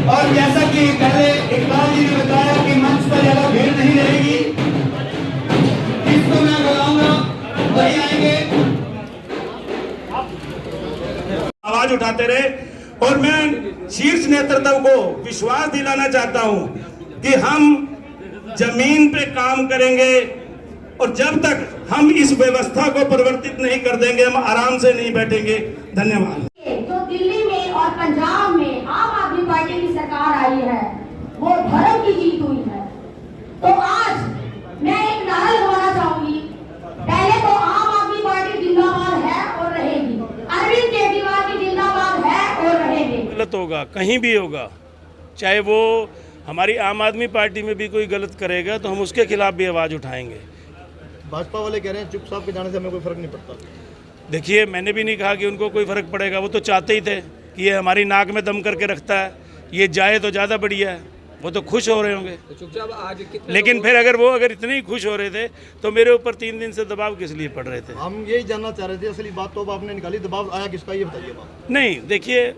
और जैसा कि पहले इकबाल जी ने बताया कि मंच पर ज्यादा भीड़ नहीं रहेगी, जिसको मैं बुलाऊंगा वही आएंगे, आवाज उठाते रहे। और मैं शीर्ष नेतृत्व को विश्वास दिलाना चाहता हूं कि हम जमीन पे काम करेंगे और जब तक हम इस व्यवस्था को परिवर्तित नहीं कर देंगे हम आराम से नहीं बैठेंगे। धन्यवाद। जो दिल्ली में और पंजाब में आम आदमी पार्टी की सरकार आई है वो धर्म की जीत हुई है। तो आज मैं एक नारा लगवाना चाहूंगी, पहले तो आम आदमी पार्टी जिंदाबाद है और रहेगी, अरविंद केजरीवाल की जिंदाबाद है और रहेगी। गलत होगा, कहीं भी होगा, चाहे वो हमारी आम आदमी पार्टी में भी कोई गलत करेगा तो हम उसके खिलाफ भी आवाज़ उठाएंगे। भाजपा वाले कह रहे हैं चुप साहब के जाने से हमें कोई फर्क नहीं पड़ता। देखिए, मैंने भी नहीं कहा कि उनको कोई फ़र्क पड़ेगा, वो तो चाहते ही थे कि ये हमारी नाक में दम करके रखता है, ये जाए तो ज़्यादा बढ़िया है, वो तो खुश हो रहे होंगे। तो चुपचाप आज लेकिन फिर अगर इतने ही खुश हो रहे थे तो मेरे ऊपर 3 दिन से दबाव किस लिए पड़ रहे थे? हम यही जानना चाह रहे थे, असली बात तो अब आपने निकाली, दबाव आया किसका ये बताइए। नहीं, देखिए,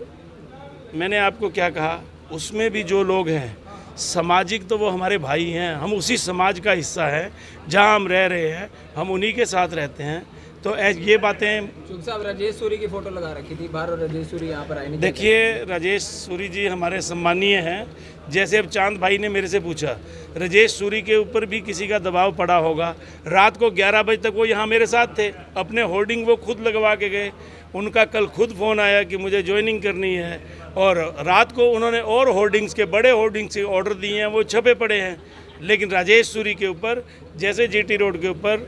मैंने आपको क्या कहा, उसमें भी जो लोग हैं सामाजिक तो वो हमारे भाई हैं, हम उसी समाज का हिस्सा है, जहां हम रह रहे हैं हम उन्हीं के साथ रहते हैं। तो ये बातें साहब राजेश सूरी की फोटो लगा रखी थी बाहर और राजेश सूरी यहाँ पर आए नहीं। देखिए, राजेश सूरी जी हमारे सम्मानीय हैं। जैसे अब चांद भाई ने मेरे से पूछा, राजेश सूरी के ऊपर भी किसी का दबाव पड़ा होगा। रात को 11 बजे तक वो यहाँ मेरे साथ थे, अपने होर्डिंग वो खुद लगवा के गए। उनका कल खुद फ़ोन आया कि मुझे ज्वाइनिंग करनी है, और रात को उन्होंने और होर्डिंग्स के बड़े होर्डिंग्स के ऑर्डर दिए हैं, वो छपे पड़े हैं। लेकिन राजेश सूरी के ऊपर जैसे जीटी रोड के ऊपर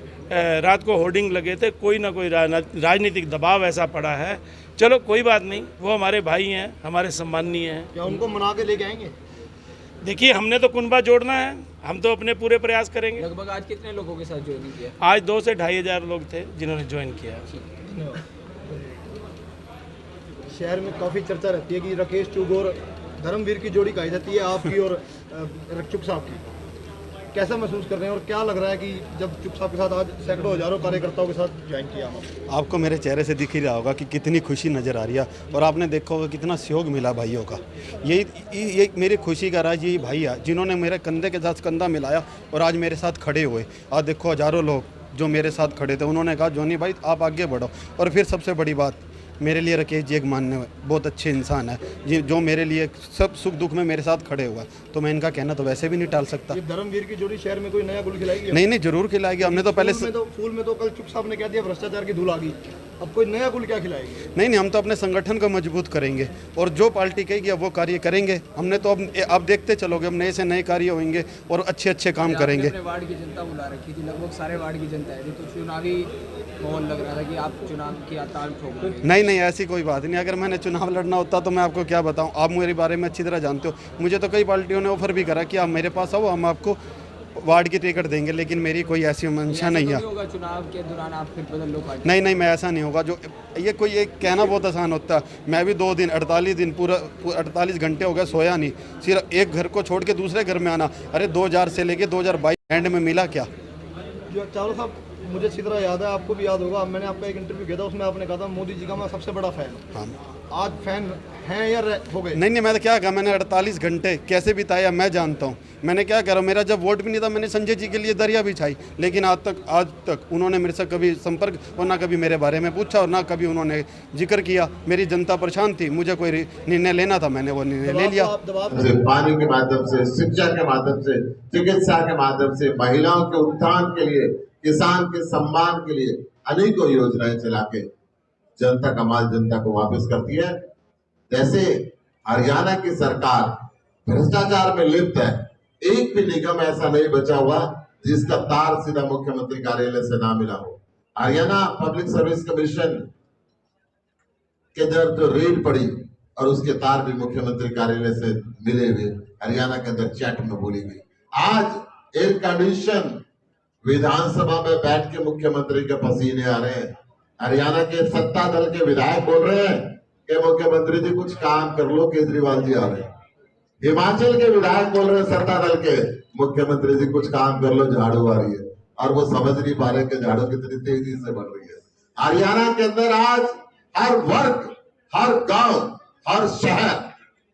रात को होर्डिंग लगे थे, कोई ना कोई राजनीतिक दबाव ऐसा पड़ा है। चलो कोई बात नहीं, वो हमारे भाई हैं, हमारे सम्माननीय हैं। क्या उनको मना के लेके आएंगे? देखिए, हमने तो कुनबा जोड़ना है, हम तो अपने पूरे प्रयास करेंगे। लगभग आज कितने लोगों के साथ ज्वाइन किया? आज 2 से 2,500 लोग थे जिन्होंने ज्वाइन किया। शहर में काफ़ी चर्चा रहती है कि राकेश चुग और धर्मवीर की जोड़ी कही जाती है, आपकी और चुग साहब की। कैसा महसूस कर रहे हैं और क्या लग रहा है कि जब चुग साहब के साथ आज सैकड़ों हजारों कार्यकर्ताओं के साथ ज्वाइन किया? आपको मेरे चेहरे से दिख ही रहा होगा कि कितनी खुशी नज़र आ रही है, और आपने देखा होगा कितना सहयोग मिला भाइयों का। यही मेरी खुशी का राज यही भाई है, जिन्होंने मेरे कंधे के साथ कंधा मिलाया और आज मेरे साथ खड़े हुए। आज देखो, हज़ारों लोग जो मेरे साथ खड़े थे, उन्होंने कहा जोनी भाई आप आगे बढ़ो। और फिर सबसे बड़ी बात, मेरे लिए राकेश जी एक मानने बहुत अच्छे इंसान है, जो मेरे लिए सब सुख दुख में मेरे साथ खड़े हुआ, तो मैं इनका कहना तो वैसे भी नहीं टाल सकता। ये धर्मवीर की जोड़ी शहर में कोई नया गुल खिलाएगी? नहीं, जरूर खिलाएगी। हमने तो पहले फूल में तो कल चुग साहब ने कह दिया भ्रष्टाचार की धूल आ गई, अब कोई नया गुल क्या खिलाएगी? नहीं, हम तो अपने संगठन को मजबूत करेंगे और जो पार्टी कहेगी अब वो कार्य करेंगे। हमने तो अब देखते चलोगे, अब नए से नए कार्य होंगे और अच्छे काम करेंगे। वार्ड की जनता बुला रखी थी, लगभग सारे वार्ड की जनता है, तो चुनावी माहौल लग रहा था कि आप चुनाव की ताल ठोक। नहीं, ऐसी कोई बात नहीं। अगर मैंने चुनाव लड़ना होता तो मैं आपको क्या बताऊं, आप मेरे बारे में अच्छी तरह जानते हो। मुझे तो कई पार्टियों ने ऑफर भी करा कि आप मेरे पास आओ, हम आपको वार्ड की टिकट देंगे, लेकिन मेरी कोई ऐसी मंशा नहीं है। चुनाव के दौरान आप फिर बदल लो पार्टी? नहीं, मैं ऐसा नहीं होगा। जो ये कोई एक कहना बहुत आसान होता है। मैं भी 2 दिन 48 दिन पूरा 48 घंटे हो गए सोया नहीं, सिर्फ एक घर को छोड़ के दूसरे घर में आना। अरे 2000 से लेके 2022 एंड में मिला क्या? जो चारों साहब, मुझे अच्छी तरह याद है, आपको भी याद होगा, मैंने आपका एक इंटरव्यू किया था, उसमें आपने कहा था मोदी जी का मैं सबसे बड़ा फैन हूँ। हाँ, आज फैन हैं या हो गए? नहीं, मैं तो क्या कहा, मैंने 48 घंटे कैसे बिताया मैं जानता हूँ। मैंने क्या करा, मेरा जब वोट भी नहीं था मैंने संजय जी के लिए दरिया बिछाई, लेकिन आज तक उन्होंने मेरे से कभी संपर्क और ना कभी मेरे बारे में पूछा और ना कभी उन्होंने जिक्र किया। मेरी जनता परेशान थी, मुझे कोई निर्णय लेना था, मैंने वो निर्णय ले लिया। पानी के माध्यम से, शिक्षा के माध्यम से, चिकित्सा के माध्यम से, महिलाओं के उत्थान के लिए, किसान के सम्मान के लिए अनेकों योजनाएं चला के जनता का माल जनता को वापस करती है। जैसे हरियाणा की सरकार भ्रष्टाचार में लिप्त है, एक भी निगम ऐसा नहीं बचा हुआ जिसका तार सीधा मुख्यमंत्री कार्यालय से ना मिला हो। हरियाणा पब्लिक सर्विस कमीशन के अंदर जो रेड पड़ी, और उसके तार भी मुख्यमंत्री कार्यालय से मिले हुए हरियाणा के अंदर चैट में बोली गई। आज एयर कंडीशन विधानसभा में बैठ के मुख्यमंत्री के पसीने आ रहे हैं। हरियाणा के सत्ता दल के विधायक बोल रहे हैं कि मुख्यमंत्री जी कुछ काम कर लो, केजरीवाल जी आ रहे हैं। हिमाचल के विधायक बोल रहे हैं सत्ता दल के, मुख्यमंत्री जी कुछ काम कर लो, झाड़ू आ रही है। और वो समझ नहीं पा रहे कि झाड़ू कितनी तेजी से बढ़ रही है। हरियाणा के अंदर आज हर वर्ग, हर गांव, हर शहर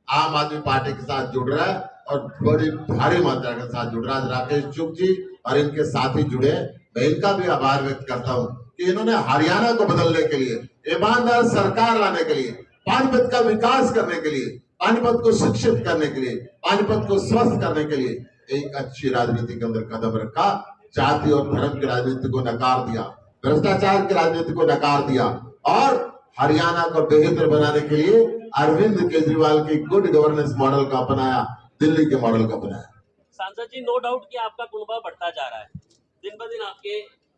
आम आदमी पार्टी के साथ जुड़ रहा है और बड़ी भारी मात्रा के साथ जुड़ रहा है। राकेश चुग जी और इनके साथी जुड़े, मैं इनका भी आभार व्यक्त करता हूं कि इन्होंने हरियाणा को बदलने के लिए, ईमानदार सरकार लाने के लिए, पानीपत का विकास करने के लिए, पानीपत को शिक्षित करने के लिए, पानीपत को स्वस्थ करने के लिए एक अच्छी राजनीति के अंदर कदम रखा। जाति और धर्म की राजनीति को नकार दिया, भ्रष्टाचार की राजनीति को नकार दिया और हरियाणा को बेहतर बनाने के लिए अरविंद केजरीवाल की गुड गवर्नेंस मॉडल का अपनाया, दिल्ली के मॉडल का अपनाया। सांसद जी, नो डाउट कि आपका कुनबा बढ़ता जा रहा है, दिन ब दिन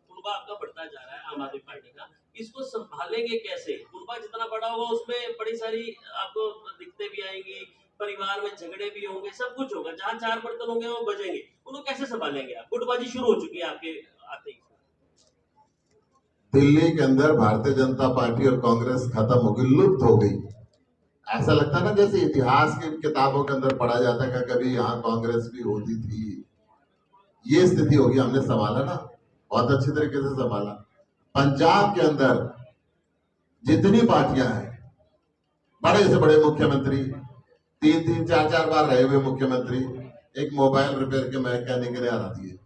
कुनबा आपका बढ़ता जा रहा है आम आदमी पार्टी का। इसको संभालेंगे कैसे? कुनबा जितना बड़ा होगा उसमें बड़ी सारी आपको दिक्कतें भी आएंगी, परिवार में झगड़े भी होंगे, सब कुछ होगा। जहाँ 4 बर्तन होंगे वो बजेंगे, उनको कैसे संभालेंगे आप? गुटबाजी शुरू हो चुकी है आपके आते ही। दिल्ली के अंदर भारतीय जनता पार्टी और कांग्रेस खत्म हो गई, लुप्त हो गई। ऐसा लगता है ना जैसे इतिहास की किताबों के अंदर पढ़ा जाता है कि कभी यहाँ कांग्रेस भी होती थी। ये स्थिति होगी। हमने संभाला ना, बहुत अच्छी तरीके से संभाला। पंजाब के अंदर जितनी पार्टियां हैं, बड़े से बड़े मुख्यमंत्री, 3-3, 4-4 बार रहे हुए मुख्यमंत्री, एक मोबाइल रिपेयर के मैकेनिक ने हरा दिए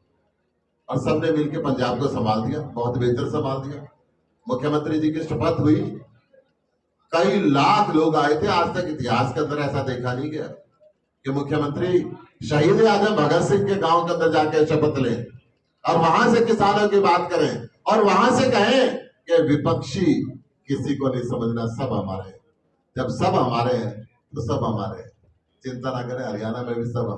और सबने मिलकर पंजाब को संभाल दिया, बहुत बेहतर संभाल दिया। मुख्यमंत्री जी की शपथ हुई, कई लाख लोग आए थे। आज तक इतिहास के अंदर ऐसा देखा नहीं गया कि मुख्यमंत्री शहीद आजम भगत सिंह के गांव के अंदर जाके शपथ लें और वहां से किसानों की बात करें और वहां से कहें कि विपक्षी किसी को नहीं समझना, सब हमारे हैं। जब सब हमारे हैं तो सब हमारे हैं। चिंता ना करें, हरियाणा में भी सब